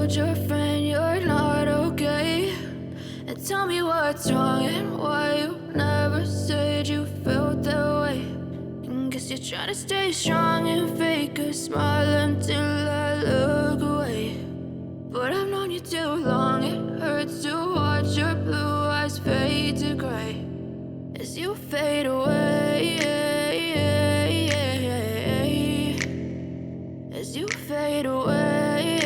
told your friend you're not okay, and tell me what's wrong and why you never said you felt that way. And guess you're trying to stay strong and fake a smile until I look away. But I've known you too long, it hurts to watch your blue eyes fade to gray as you fade away, as you fade away.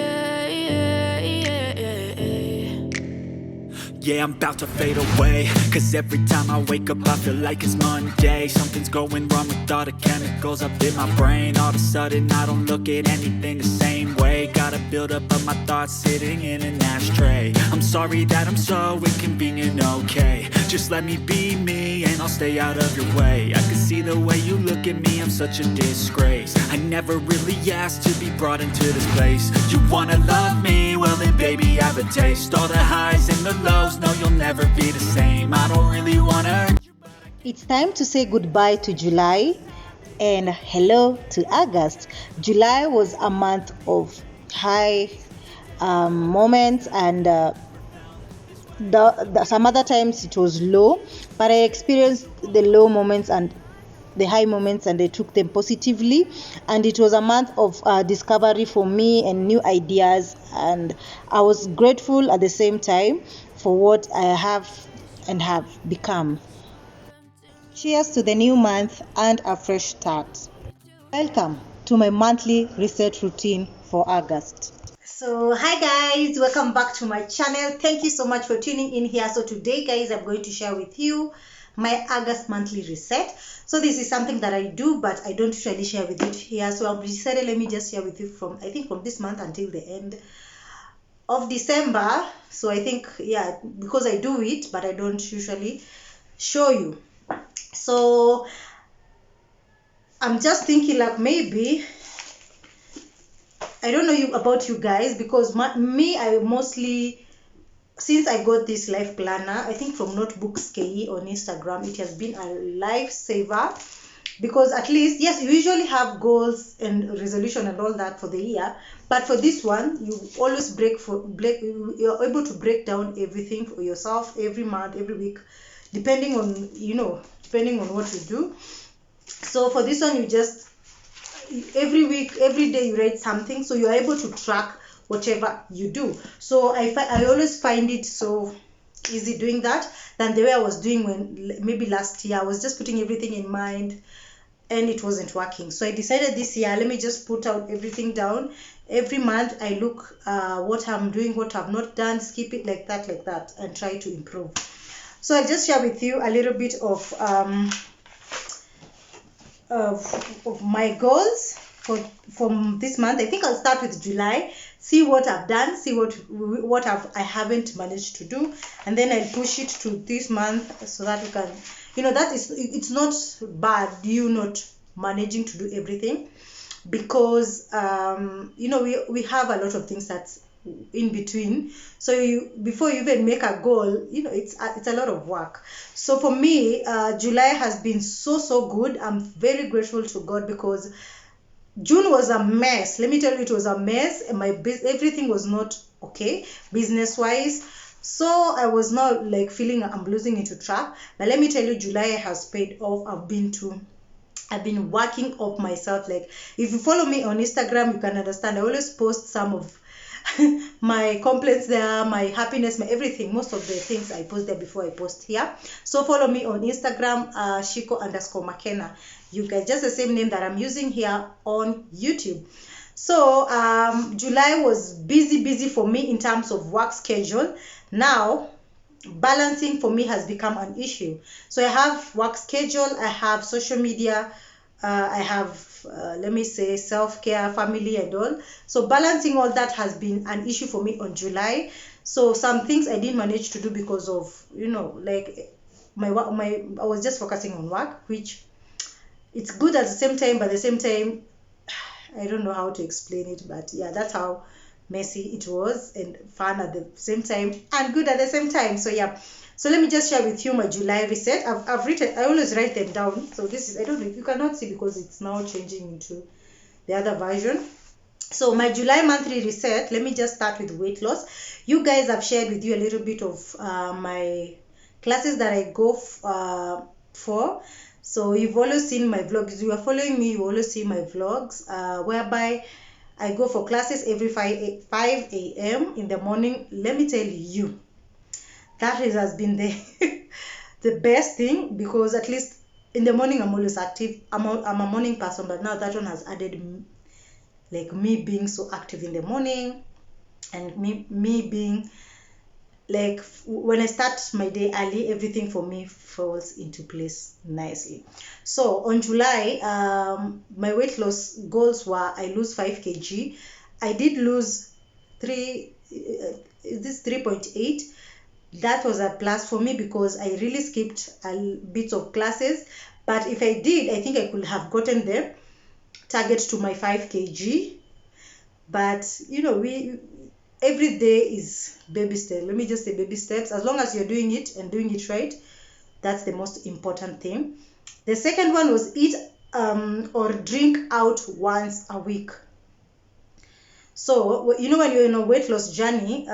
Yeah, I'm about to fade away, cause every time I wake up I feel like it's Monday. Something's going wrong with all the chemicals up in my brain. All of a sudden I don't look at anything the same way. Got a buildup of my thoughts sitting in an ashtray. I'm sorry that I'm so inconvenient, okay. Just let me be me and I'll stay out of your way. I can see the way you look at me, I'm such a disgrace. I never really asked to be brought into this place. You wanna love me? Well then baby, have a taste. All the highs and the lows, no, you'll never be the same. I don't really wanna hurt you. It's time to say goodbye to July and hello to August. July was a month of high moments, and some other times it was low, but I experienced the low moments and the high moments, and I took them positively. And it was a month of discovery for me and new ideas, and I was grateful at the same time for what I have and have become. Cheers to the new month and a fresh start. Welcome to my monthly reset routine for August. So hi guys, welcome back to my channel. Thank you so much for tuning in here. So today guys, I'm going to share with you my August monthly reset. So this is something that I do, but I don't usually share with you here. So I've decided, let me just share with you from this month until the end of December. So I think, yeah, because I do it, but I don't usually show you. So I'm just thinking like maybe, I don't know about you guys, because I mostly, since I got this life planner, I think from Notebooks KE on Instagram, it has been a lifesaver, because at least, yes, you usually have goals and resolution and all that for the year, but for this one, you always you're able to break down everything for yourself every month, every week, depending on what you do. So for this one, you just, every week, every day you write something, so you're able to track whatever you do. So I always find it so easy doing that than the way I was doing when maybe last year I was just putting everything in mind and it wasn't working. So I decided this year, let me just put out everything down. Every month I look what I'm doing, what I've not done, skip it like that, and try to improve. So I'll just share with you a little bit of my goals from this month. I think I'll start with July, see what I've done, see what I haven't managed to do, and then I'll push it to this month so that we can, it's not bad you not managing to do everything, because we have a lot of things that's in between. So before you even make a goal, it's a lot of work. So for me, July has been so good. I'm very grateful to God, because June was a mess. Let me tell you, it was a mess, and everything was not okay business wise. So I was not like feeling I'm losing into track. But let me tell you, July has paid off. I've been working up myself. Like, if you follow me on Instagram, you can understand I always post some of my complaints there, my happiness, my everything. Most of the things I post there before I post here. So follow me on Instagram, Shiko_Makena. You guys, just the same name that I'm using here on YouTube. So July was busy for me in terms of work schedule. Now balancing for me has become an issue. So I have work schedule, I have social media, I have let me say self-care, family and all. So balancing all that has been an issue for me on July. So some things I didn't manage to do because of like I was just focusing on work, which it's good at the same time, but at the same time I don't know how to explain it, but yeah, that's how messy it was, and fun at the same time and good at the same time. So yeah, so let me just share with you my July reset. I've written, I always write them down. So this is, I don't know if you cannot see because it's now changing into the other version. So my July monthly reset, let me just start with weight loss. You guys have shared with you a little bit of my classes that I go for. So you've always seen my vlogs. You are following me, you always see my vlogs, whereby I go for classes every 5 a.m. in the morning. Let me tell you, that has been the the best thing, because at least in the morning I'm always active. I'm a morning person, but now that one has added like me being so active in the morning, and me being like, when I start my day early, everything for me falls into place nicely. So on July, my weight loss goals were I lose 5 kg. I did lose 3.8. That was a plus for me because I really skipped a bit of classes, but if I did, I think I could have gotten the target to my 5 kg. But you know, we every day is baby steps. Let me just say baby steps. As long as you're doing it and doing it right, that's the most important thing. The second one was eat or drink out once a week. So you know, when you're in a weight loss journey,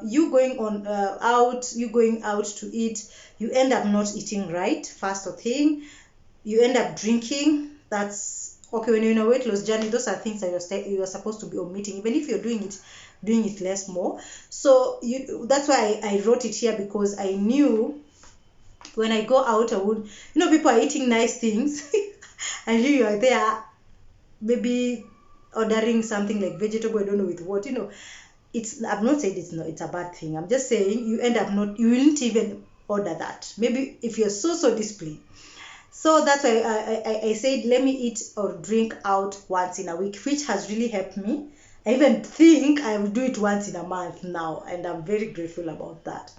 you going out to eat, you end up not eating right, first thing. You end up drinking. That's okay. When you're in a weight loss journey, those are things that you're supposed to be omitting, even if you're doing it less more. So that's why I wrote it here, because I knew when I go out, I would, people are eating nice things and you are there maybe ordering something like vegetable, I don't know with what, I've not said it's a bad thing. I'm just saying you end up you wouldn't even order that, maybe if you're so disciplined. So that's why I said let me eat or drink out once in a week, which has really helped me. I even think I will do it once in a month now, and I'm very grateful about that.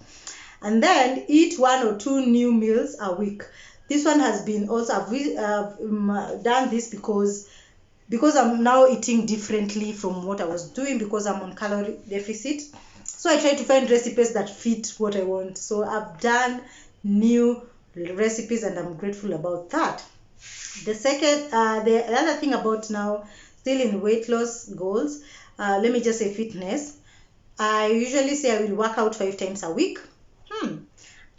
And then eat 1 or 2 new meals a week. This one has been also, I've done this because I'm now eating differently from what I was doing, because I'm on calorie deficit. So I try to find recipes that fit what I want. So I've done new recipes and I'm grateful about that. The other thing about now, still in weight loss goals, let me just say fitness. I usually say I will work out 5 times a week.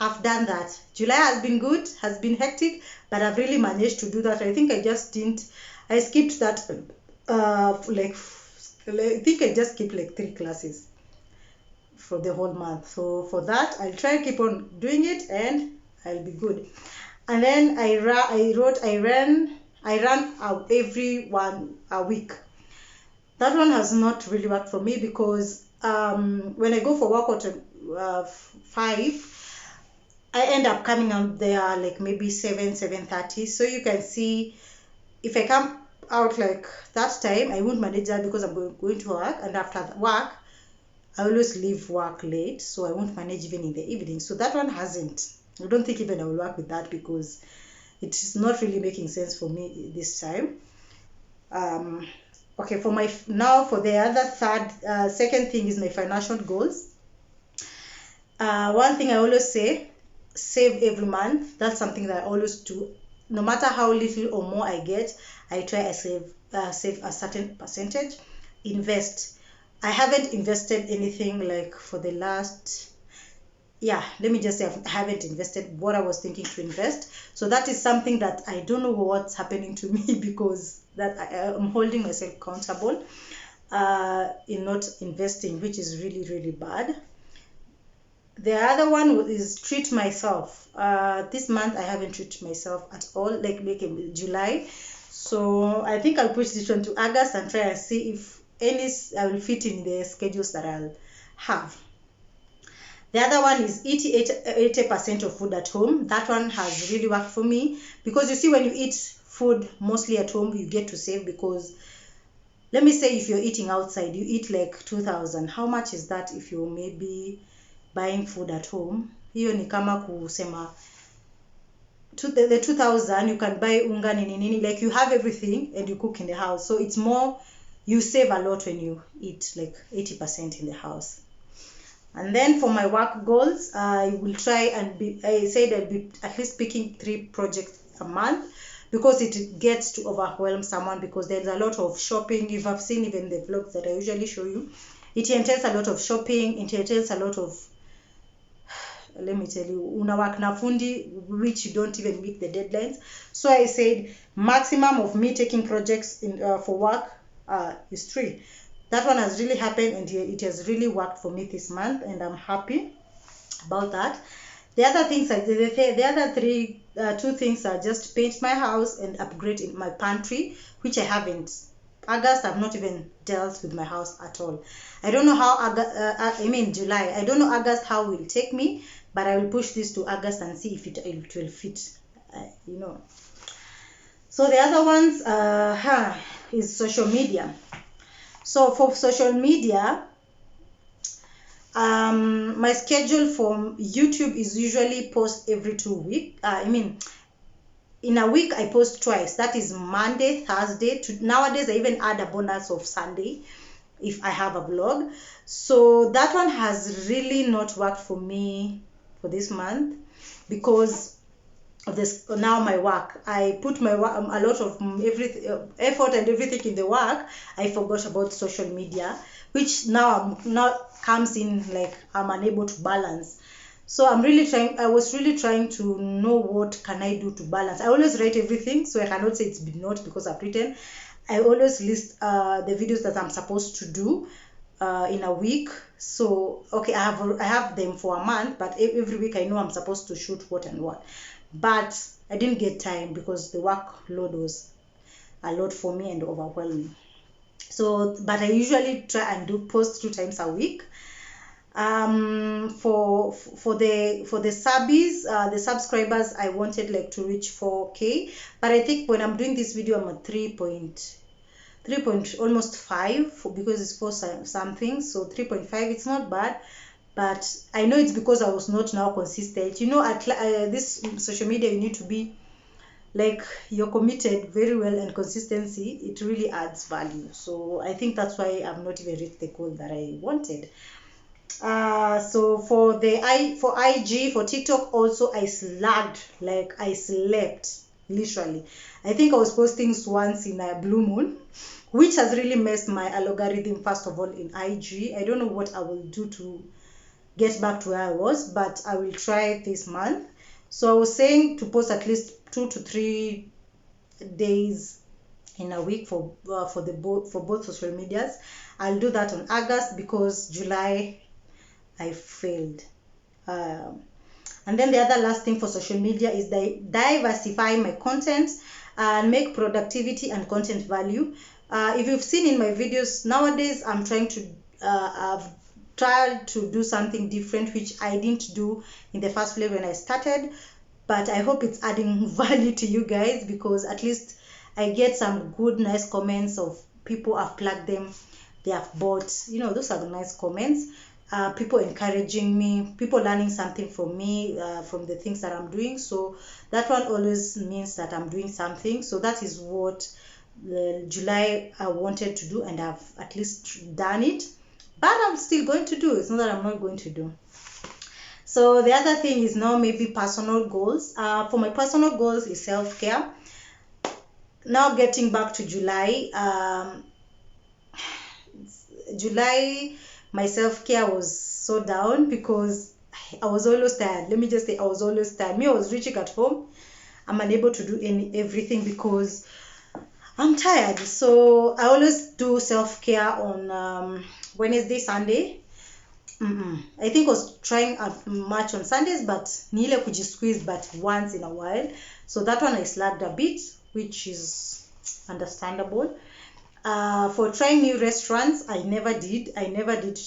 I've done that. July has been good, has been hectic, but I've really managed to do that. I think I skipped that, I think I just skipped like 3 classes for the whole month. So for that, I'll try and keep on doing it and I'll be good. And then I ran out every one a week. That one has not really worked for me, because when I go for workout at 5, I end up coming out there like maybe 7:30. So you can see, if I come out like that time, I won't manage that because I'm going to work, and after work I always leave work late, so I won't manage even in the evening. So that one I don't think even I will work with that, because it is not really making sense for me this time. Okay, for the other second thing is my financial goals. One thing I always say, save every month. That's something that I always do. No matter how little or more I get, I try to save a certain percentage. Invest. I haven't invested anything like for the last, let me just say I haven't invested what I was thinking to invest. So that is something that I don't know what's happening to me, because that I'm holding myself accountable in not investing, which is really, really bad. The other one is treat myself. This month I haven't treated myself at all, like in July. So I think I'll push this one to August and try and see if I will fit in the schedules that I'll have. The other one is eat 80% of food at home. That one has really worked for me, because you see, when you eat food mostly at home, you get to save, because let me say if you're eating outside, you eat like 2,000. How much is that if you're maybe buying food at home? Hiyo ni kama kusema the 2,000 you can buy unga nini, like you have everything and you cook in the house. So it's more, you save a lot when you eat like 80% in the house. And then for my work goals, I will try and I said I'll be at least picking 3 projects a month, because it gets to overwhelm someone, because there's a lot of shopping. If I've seen even the vlogs that I usually show you, it entails a lot of shopping, it entails a lot of, let me tell you, unawak na fundi, which you don't even meet the deadlines. So I said maximum of me taking projects in for work is 3. That one has really happened, and it has really worked for me this month, and I'm happy about that. The other things, the other 2 things are just paint my house and upgrade in my pantry, which I haven't. August, I've not even dealt with my house at all. I don't know how July. I don't know August how it will take me, but I will push this to August and see if it will fit. So the other ones is social media. So for social media, my schedule for YouTube is usually post every 2 weeks. In a week I post twice. That is Monday, Thursday. Nowadays I even add a bonus of Sunday if I have a vlog. So that one has really not worked for me for this month because of this. Now my work, I put my work, a lot of effort and everything in the work. I forgot about social media, which now comes in, like I'm unable to balance. So I was really trying to know what can I do to balance. I always write everything, so I cannot say it's been not because I've written. I always list the videos that I'm supposed to do in a week. So okay, I have them for a month, but every week I know I'm supposed to shoot what and what. But I didn't get time because the workload was a lot for me and overwhelming. So, but I usually try and post 2 times a week. For the subbies, the subscribers, I wanted like to reach 4K, but I think when I'm doing this video I'm at 3 almost 5, because it's 4 something, so 3.5. It's not bad, but I know it's because I was not now consistent. At this social media you need to be like you're committed very well, and consistency, it really adds value. So I think that's why I've not even reached the goal that I wanted. So for IG, for TikTok also, I slugged, like I slept literally. I think I was posting once in a blue moon, which has really messed my algorithm, first of all, in IG. I don't know what I will do to get back to where I was, but I will try this month. So I was saying to post at least 2 to 3 days in a week for both social medias. I'll do that on August, because July I failed. And then the other last thing for social media is diversify my content and make productivity and content value. If you've seen in my videos, nowadays I'm trying to I've tried to do something different, which I didn't do in the first place when I started, but I hope it's adding value to you guys, because at least I get some good nice comments of people. I've plugged them, they have bought, those are the nice comments. People encouraging me, people learning something from me, from the things that I'm doing. So that one always means that I'm doing something. So that is what July I wanted to do, and I've at least done it, but I'm still going to do. It's not that I'm not going to do. So the other thing is now maybe personal goals. For my personal goals is self-care. Now getting back to July, my self-care was so down because I was always tired. Let me just say, I was always tired. I was reaching at home, I'm unable to do everything because I'm tired. So I always do self-care on Wednesday, Sunday. I think I was trying much on Sundays, but nile kujisqueeze, but once in a while. So that one I slacked a bit, which is understandable. For trying new restaurants, I never did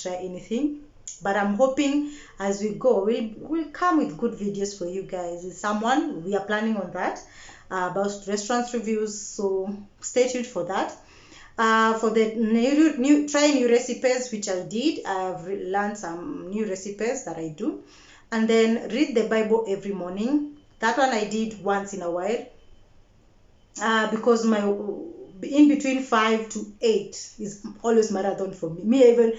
try anything, but I'm hoping as we go we'll come with good videos for you guys. With someone, we are planning on that, about restaurants reviews, so stay tuned for that. For the try new recipes, which I did, I've learned some new recipes that I do. And then read the Bible every morning. That one I did once in a while, because my in between 5 to 8 is always marathon for me. Even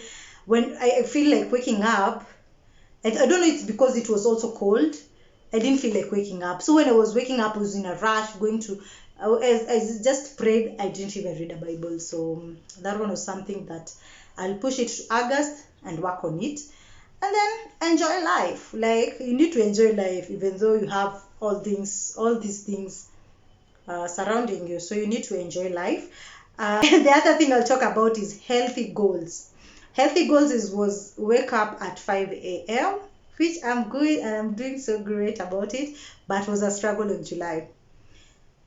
when I feel like waking up, I don't know, it's because it was also cold, I didn't feel like waking up. So when I was waking up, I was in a rush going to I just prayed. I didn't even read a Bible. So that one was something that I'll push it to August and work on it. And then enjoy life. Like, you need to enjoy life even though you have all these things surrounding you. So you need to enjoy life. The other thing I'll talk about is healthy goals. Healthy goals was wake up at 5 a.m., which I'm good and I'm doing so great about it, but was a struggle in July.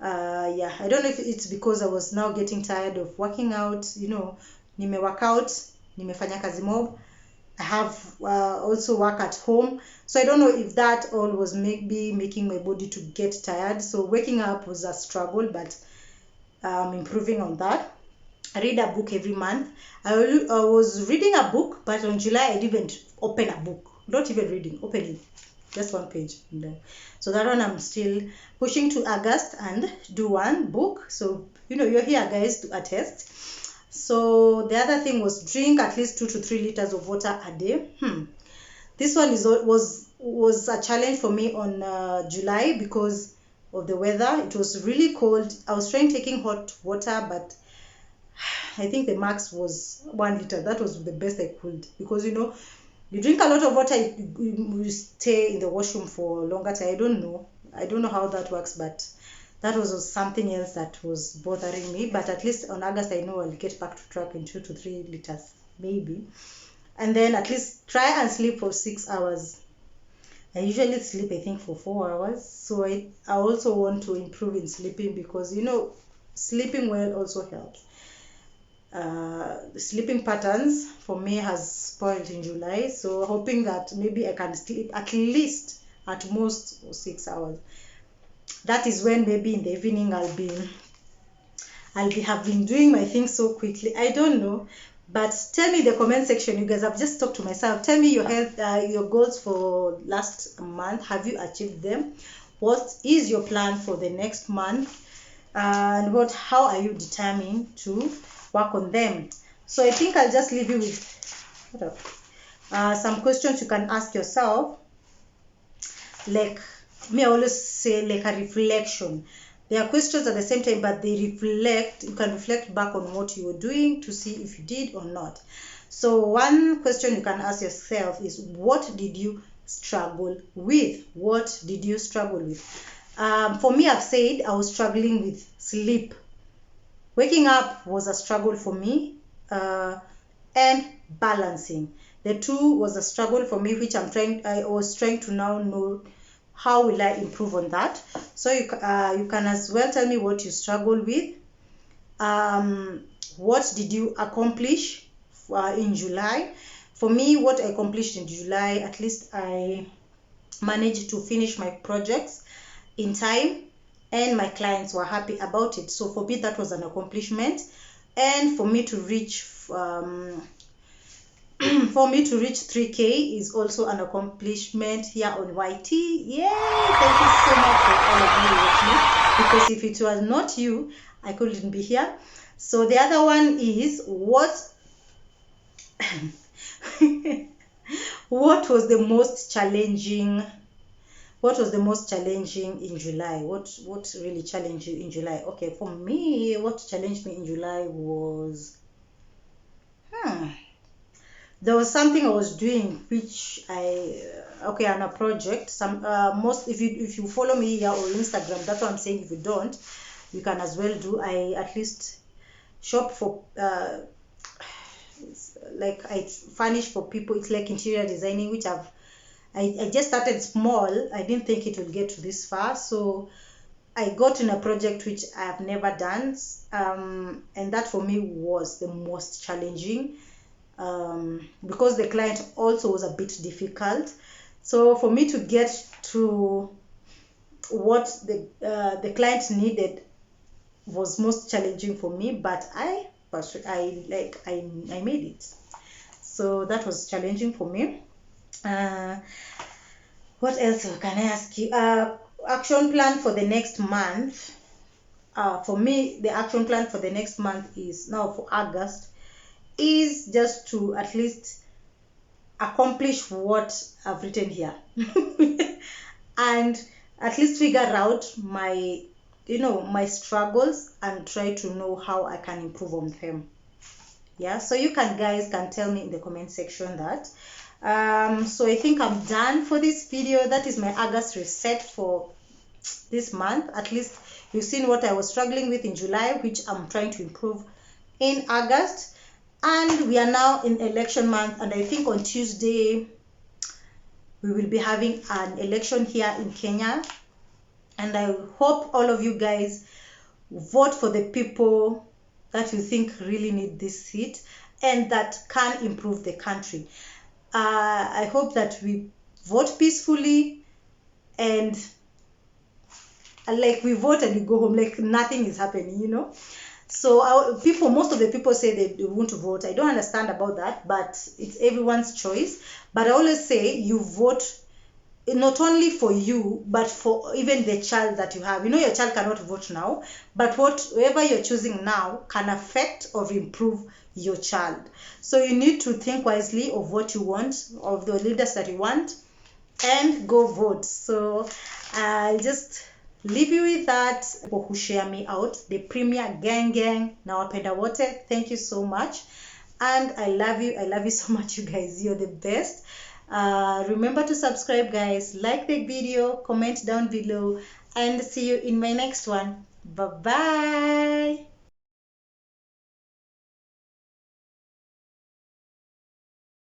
Yeah, I don't know if it's because I was now getting tired of working out. Nime work out, nimefanya kazi mob. I have also work at home, so I don't know if that all was maybe making my body to get tired. So waking up was a struggle, but I'm improving on that. I read a book every month. I was reading a book, but on July I didn't open a book. Not even reading, opening. Just one page. So that one I'm still pushing to August and do one book. So, you're here, guys, to attest. So the other thing was drink at least 2 to 3 liters of water a day. This one was a challenge for me on July because of the weather. It was really cold. I was trying taking hot water, but I think the max was 1 liter. That was the best I could, because you drink a lot of water, you stay in the washroom for longer time. I don't know how that works, but that was something else that was bothering me. But at least on August, I know I'll get back to track in 2 to 3 liters, maybe. And then at least try and sleep for 6 hours. I usually sleep, I think, for 4 hours. So I also want to improve in sleeping, because sleeping well also helps. The sleeping patterns for me has spoiled in July, so hoping that maybe I can sleep at least at most 6 hours. That is when maybe in the evening I'll have been doing my things so quickly. I don't know, but tell me in the comment section, you guys. I've just talked to myself. Tell me your health, your goals for last month. Have you achieved them? What is your plan for the next month? And how are you determined to work on them? So I think I'll just leave you with some questions you can ask yourself. Like me, I always say, like a reflection. They are questions at the same time, but they reflect. You can reflect back on what you were doing to see if you did or not. So one question you can ask yourself is, what did you struggle with? What did you struggle with? For me, I've said I was struggling with sleep. Waking up was a struggle for me, and balancing. The two was a struggle for me, which I was trying to now know how will I improve on that. So you can as well tell me what you struggle with. What did you accomplish in July? For me, what I accomplished in July, at least I managed to finish my projects in time, and my clients were happy about it. So for me, that was an accomplishment. And for me to reach 3K is also an accomplishment here on YT. Yay! Thank you so much for all of you watching, because if it was not you, I couldn't be here. So the other one is, what was the most challenging in July? What really challenged you in July? Okay, for me, what challenged me in July was there was something I was doing which on a project. If you follow me here or Instagram, that's what I'm saying. If you don't, you can as well do. I at least shop for like I furnish for people. It's like interior designing, which I just started small. I didn't think it would get to this far, so I got in a project which I have never done, and that for me was the most challenging, because the client also was a bit difficult. So for me to get to what the client needed was most challenging for me, but I made it. So that was challenging for me. What else can I ask you? Action plan for the next month. For me, the action plan for the next month is now for August is just to at least accomplish what I've written here and at least figure out my my struggles and try to know how I can improve on them. Yeah, so you guys can tell me in the comment section that. So I think I'm done for this video. That is my August reset for this month. At least you've seen what I was struggling with in July, which I'm trying to improve in August. And we are now in election month, and I think on Tuesday we will be having an election here in Kenya, and I hope all of you guys vote for the people that you think really need this seat and that can improve the country. I hope that we vote peacefully, and like we vote and we go home like nothing is happening. So most of the people say they won't vote. I don't understand about that, but it's everyone's choice. But I always say you vote not only for you, but for even the child that you have. Your child cannot vote now, but whatever you're choosing now can affect or improve your child. So you need to think wisely of what you want, of the leaders that you want, and go vote. So I'll just leave you with that. People who share me out, the Premier gang, nawapenda wote, thank you so much, and I love you so much, you guys. You're the best. Remember to subscribe, guys, like the video, comment down below, and see you in my next one. Bye bye.